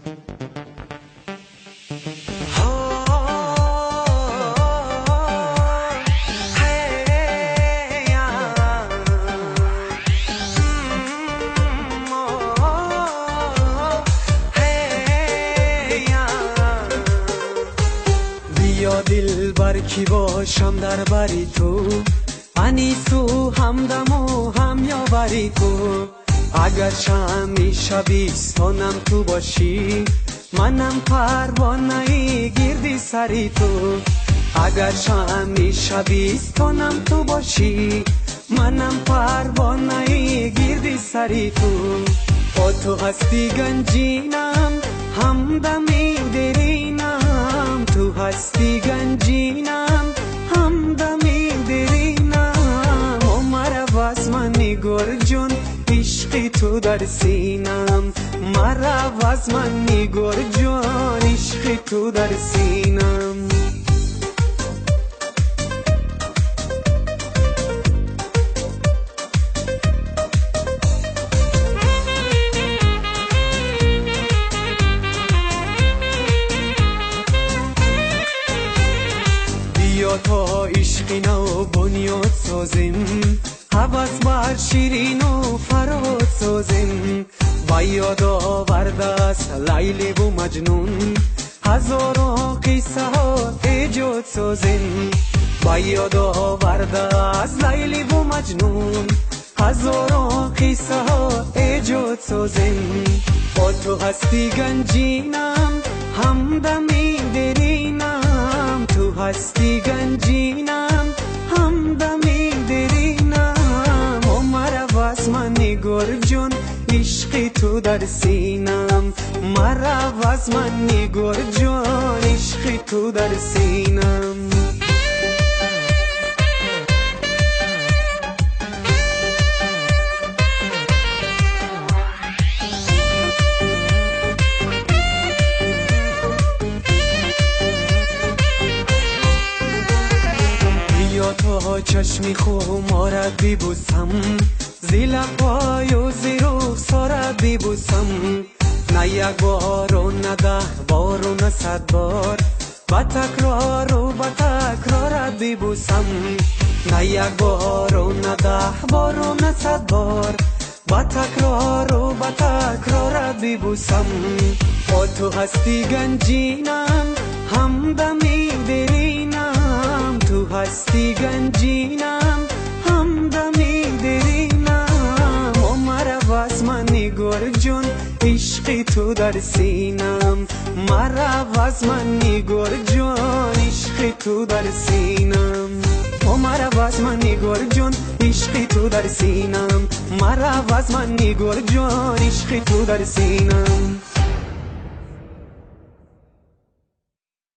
بیا دل بر کی باشم در بری تو، انیسو همدم و هم یاوری تو. اگر شمی شبیستانم تو باشی، منم پروانه گردی سری تو. اگر شمی شبیستانم تو باشی، منم پروانه گردی سری تو. با تو هستی گنجینم، همدمی درینم. تو هستی گنجینم، همدمی درینم. مرا از من نگار جون، عشقی تو در سینم. مرا از من نگار جون، عشقی تو در سینم. بیا تا عشقی نو بنیاد سازیم، هوس بر شیرین و فراد سازیم. با یاد آورده است لیلی و مجنون، هزاران قصه ها ایجاد سازیم. با یاد آورده است لیلی و مجنون، هزاران قصه ها ایجاد سازیم. با تو هستی گنجینم، همدمی درینم. تو هستی گنجینم، همدمی درینم. مرا از من نگار جون، عشقی تو در سینم. مرا از من نگار جون، عشقی تو در سینم. تا چشمی خمارت ببوسم، زی لبای و زی رخسارت ببوسم. نه یک بار و نه 10 بار و نه 100 بار، با تکرار و با تکرارت ببوسم. نه یک بار و نه 10 بار و نه 100 بار، با تکرار و با تکرارت ببوسم. با تو هستی گنجینم، همدمی درینم. تو هستی گنجینم، همدمی درینم. مرا از من نگار جون، عشقی تو در سینم. مرا از من نگار جون، عشقی تو در سینم. مرا از من نگار جون، عشقی تو در سینم. مرا از من نگار جون، عشقی تو در سینم.